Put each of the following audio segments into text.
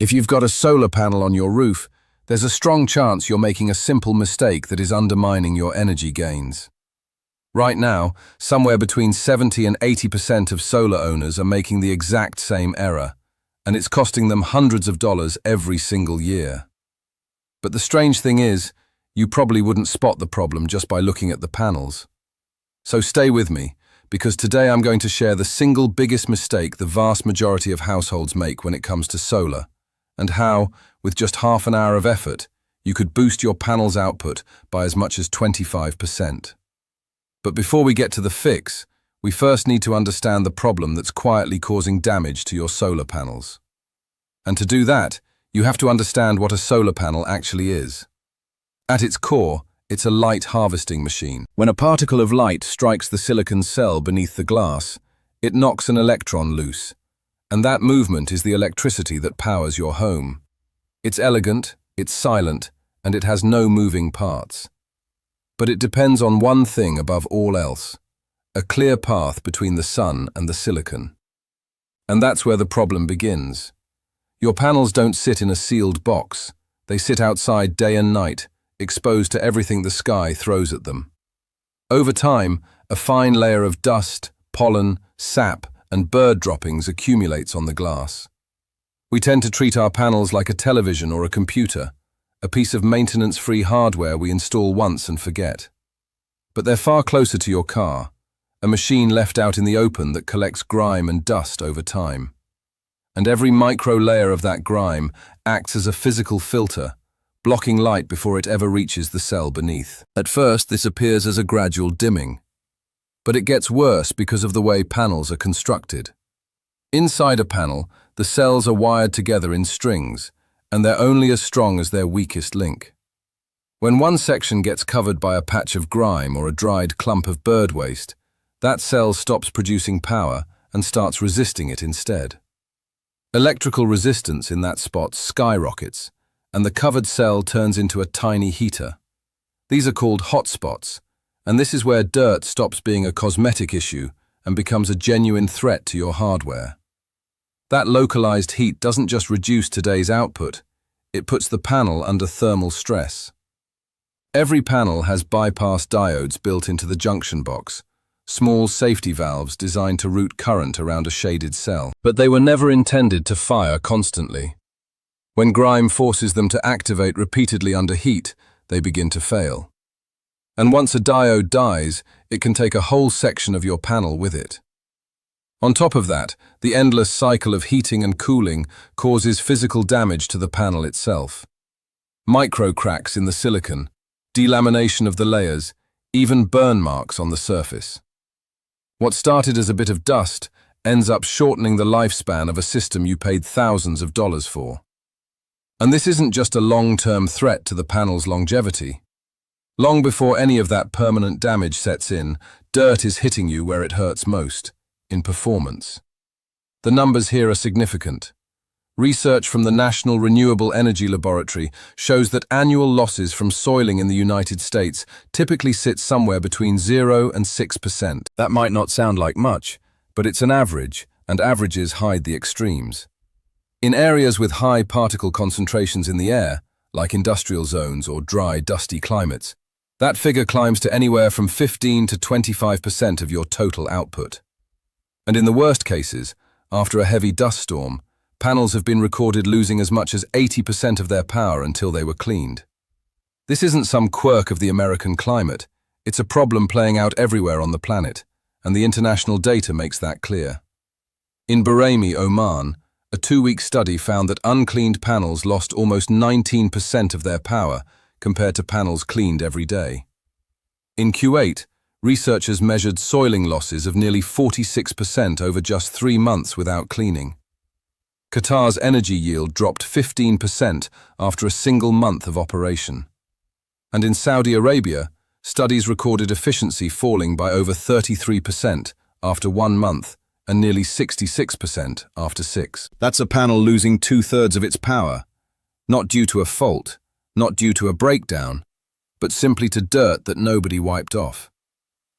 If you've got a solar panel on your roof, there's a strong chance you're making a simple mistake that is undermining your energy gains. Right now, somewhere between 70 and 80% of solar owners are making the exact same error, and it's costing them hundreds of dollars every single year. But the strange thing is, you probably wouldn't spot the problem just by looking at the panels. So stay with me, because today I'm going to share the single biggest mistake the vast majority of households make when it comes to solar, and how, with just half an hour of effort, you could boost your panel's output by as much as 25%. But before we get to the fix, we first need to understand the problem that's quietly causing damage to your solar panels. And to do that, you have to understand what a solar panel actually is. At its core, it's a light harvesting machine. When a particle of light strikes the silicon cell beneath the glass, it knocks an electron loose, and that movement is the electricity that powers your home. It's elegant, it's silent, and it has no moving parts. But it depends on one thing above all else: a clear path between the sun and the silicon. And that's where the problem begins. Your panels don't sit in a sealed box. They sit outside day and night, exposed to everything the sky throws at them. Over time, a fine layer of dust, pollen, sap, and bird droppings accumulates on the glass. We tend to treat our panels like a television or a computer, a piece of maintenance-free hardware we install once and forget. But they're far closer to your car, a machine left out in the open that collects grime and dust over time. And every micro layer of that grime acts as a physical filter, blocking light before it ever reaches the cell beneath. At first, this appears as a gradual dimming, but it gets worse because of the way panels are constructed. Inside a panel, the cells are wired together in strings, and they're only as strong as their weakest link. When one section gets covered by a patch of grime or a dried clump of bird waste, that cell stops producing power and starts resisting it instead. Electrical resistance in that spot skyrockets, and the covered cell turns into a tiny heater. These are called hotspots, and this is where dirt stops being a cosmetic issue and becomes a genuine threat to your hardware. That localized heat doesn't just reduce today's output, it puts the panel under thermal stress. Every panel has bypass diodes built into the junction box, small safety valves designed to route current around a shaded cell. But they were never intended to fire constantly. When grime forces them to activate repeatedly under heat, they begin to fail. And once a diode dies, it can take a whole section of your panel with it. On top of that, the endless cycle of heating and cooling causes physical damage to the panel itself. Micro cracks in the silicon, delamination of the layers, even burn marks on the surface. What started as a bit of dust ends up shortening the lifespan of a system you paid thousands of dollars for. And this isn't just a long-term threat to the panel's longevity. Long before any of that permanent damage sets in, dirt is hitting you where it hurts most: in performance. The numbers here are significant. Research from the National Renewable Energy Laboratory shows that annual losses from soiling in the United States typically sit somewhere between 0 and 6%. That might not sound like much, but it's an average, and averages hide the extremes. In areas with high particle concentrations in the air, like industrial zones or dry, dusty climates, that figure climbs to anywhere from 15 to 25% of your total output. And in the worst cases, after a heavy dust storm, panels have been recorded losing as much as 80% of their power until they were cleaned. This isn't some quirk of the American climate. It's a problem playing out everywhere on the planet, and the international data makes that clear. In Bahrain, Oman, a 2-week study found that uncleaned panels lost almost 19% of their power compared to panels cleaned every day. In Kuwait, researchers measured soiling losses of nearly 46% over just 3 months without cleaning. Qatar's energy yield dropped 15% after a single month of operation. And in Saudi Arabia, studies recorded efficiency falling by over 33% after 1 month and nearly 66% after 6. That's a panel losing 2/3 of its power, not due to a fault, not due to a breakdown, but simply to dirt that nobody wiped off.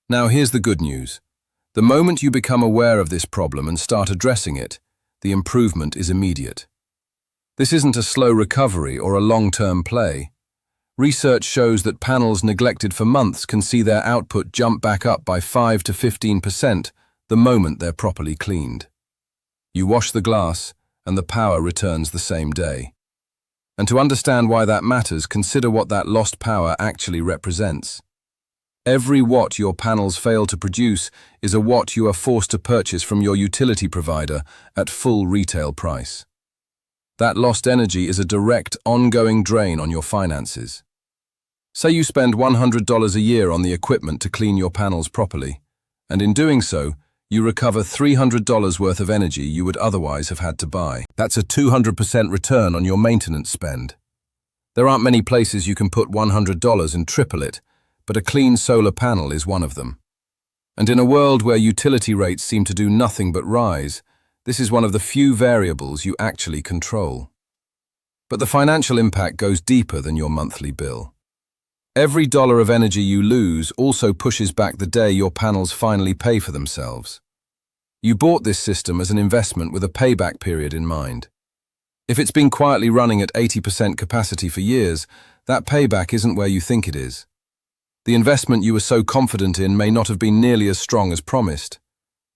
Now here's the good news. The moment you become aware of this problem and start addressing it, the improvement is immediate. This isn't a slow recovery or a long-term play. Research shows that panels neglected for months can see their output jump back up by 5 to 15% the moment they're properly cleaned. You wash the glass, and the power returns the same day. And to understand why that matters, consider what that lost power actually represents. Every watt your panels fail to produce is a watt you are forced to purchase from your utility provider at full retail price. That lost energy is a direct, ongoing drain on your finances. Say you spend $100 a year on the equipment to clean your panels properly, and in doing so, you recover $300 worth of energy you would otherwise have had to buy. That's a 200% return on your maintenance spend. There aren't many places you can put $100 and triple it, but a clean solar panel is one of them. And in a world where utility rates seem to do nothing but rise, this is one of the few variables you actually control. But the financial impact goes deeper than your monthly bill. Every dollar of energy you lose also pushes back the day your panels finally pay for themselves. You bought this system as an investment with a payback period in mind. If it's been quietly running at 80% capacity for years, that payback isn't where you think it is. The investment you were so confident in may not have been nearly as strong as promised,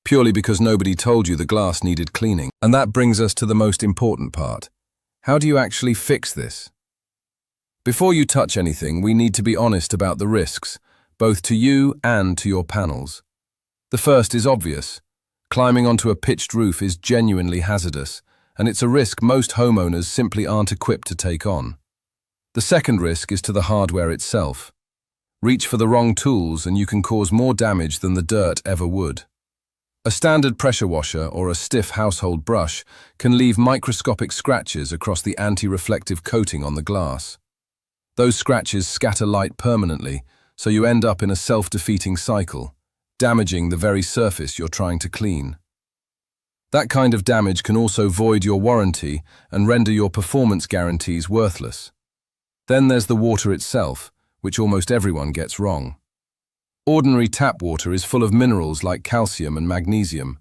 purely because nobody told you the glass needed cleaning. And that brings us to the most important part. How do you actually fix this? Before you touch anything, we need to be honest about the risks, both to you and to your panels. The first is obvious. Climbing onto a pitched roof is genuinely hazardous, and it's a risk most homeowners simply aren't equipped to take on. The second risk is to the hardware itself. Reach for the wrong tools and you can cause more damage than the dirt ever would. A standard pressure washer or a stiff household brush can leave microscopic scratches across the anti-reflective coating on the glass. Those scratches scatter light permanently, so you end up in a self-defeating cycle, damaging the very surface you're trying to clean. That kind of damage can also void your warranty and render your performance guarantees worthless. Then there's the water itself, which almost everyone gets wrong. Ordinary tap water is full of minerals like calcium and magnesium.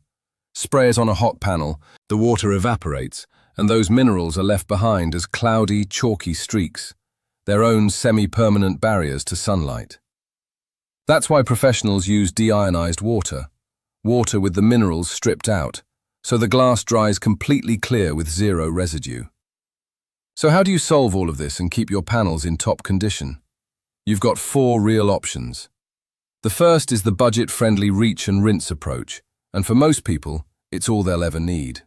Spray it on a hot panel, the water evaporates, and those minerals are left behind as cloudy, chalky streaks, their own semi-permanent barriers to sunlight. That's why professionals use deionized water, water with the minerals stripped out, so the glass dries completely clear with zero residue. So how do you solve all of this and keep your panels in top condition? You've got 4 real options. The first is the budget-friendly reach and rinse approach, and for most people, it's all they'll ever need.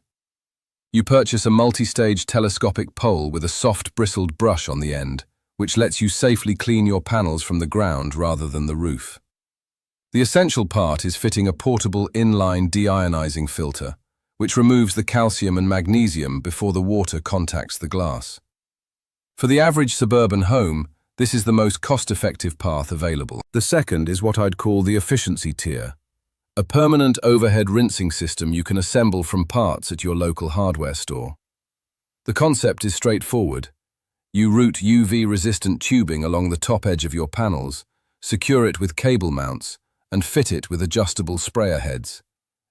You purchase a multi-stage telescopic pole with a soft bristled brush on the end, which lets you safely clean your panels from the ground rather than the roof. The essential part is fitting a portable inline deionizing filter, which removes the calcium and magnesium before the water contacts the glass. For the average suburban home, this is the most cost-effective path available. The second is what I'd call the efficiency tier, a permanent overhead rinsing system you can assemble from parts at your local hardware store. The concept is straightforward. You route UV-resistant tubing along the top edge of your panels, secure it with cable mounts, and fit it with adjustable sprayer heads,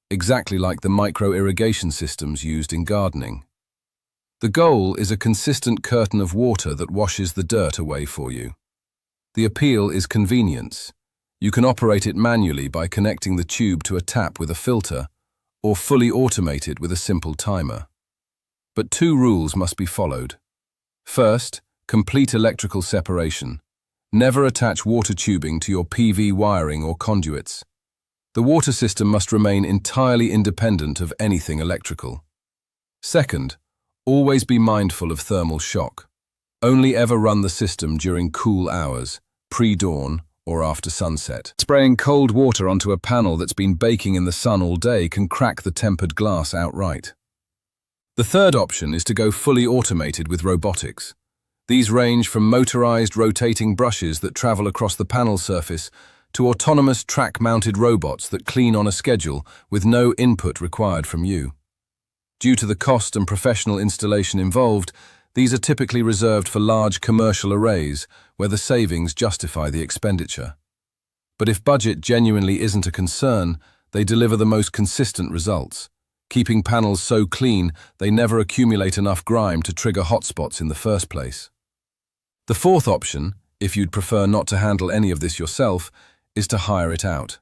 exactly like the micro-irrigation systems used in gardening. The goal is a consistent curtain of water that washes the dirt away for you. The appeal is convenience. You can operate it manually by connecting the tube to a tap with a filter, or fully automate it with a simple timer. But 2 rules must be followed. First, complete electrical separation. Never attach water tubing to your PV wiring or conduits. The water system must remain entirely independent of anything electrical. Second, always be mindful of thermal shock. Only ever run the system during cool hours, pre-dawn or after sunset. Spraying cold water onto a panel that's been baking in the sun all day can crack the tempered glass outright. The third option is to go fully automated with robotics. These range from motorized rotating brushes that travel across the panel surface to autonomous track-mounted robots that clean on a schedule with no input required from you. Due to the cost and professional installation involved, these are typically reserved for large commercial arrays where the savings justify the expenditure. But if budget genuinely isn't a concern, they deliver the most consistent results, keeping panels so clean they never accumulate enough grime to trigger hotspots in the first place. The fourth option, if you'd prefer not to handle any of this yourself, is to hire it out.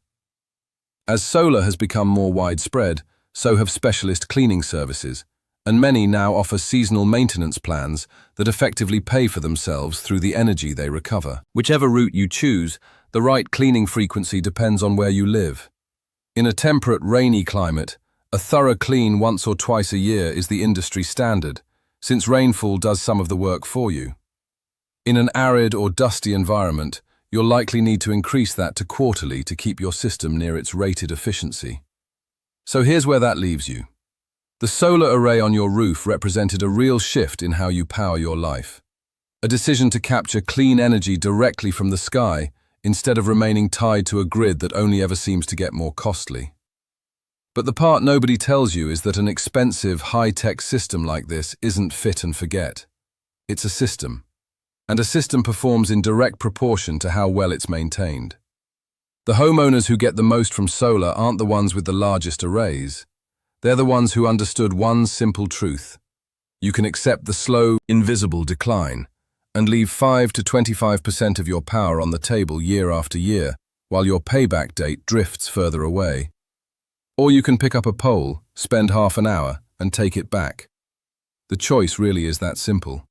As solar has become more widespread, so have specialist cleaning services, and many now offer seasonal maintenance plans that effectively pay for themselves through the energy they recover. Whichever route you choose, the right cleaning frequency depends on where you live. In a temperate, rainy climate, a thorough clean once or twice a year is the industry standard, since rainfall does some of the work for you. In an arid or dusty environment, you'll likely need to increase that to quarterly to keep your system near its rated efficiency. So here's where that leaves you. The solar array on your roof represented a real shift in how you power your life. A decision to capture clean energy directly from the sky instead of remaining tied to a grid that only ever seems to get more costly. But the part nobody tells you is that an expensive, high-tech system like this isn't fit and forget. It's a system. And a system performs in direct proportion to how well it's maintained. The homeowners who get the most from solar aren't the ones with the largest arrays. They're the ones who understood one simple truth. You can accept the slow, invisible decline and leave 5 to 25% of your power on the table year after year, while your payback date drifts further away. Or you can pick up a pole, spend half an hour, and take it back. The choice really is that simple.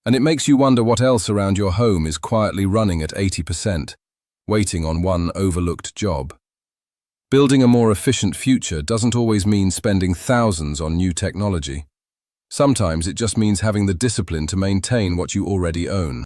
And it makes you wonder what else around your home is quietly running at 80%, waiting on one overlooked job. Building a more efficient future doesn't always mean spending thousands on new technology. Sometimes it just means having the discipline to maintain what you already own.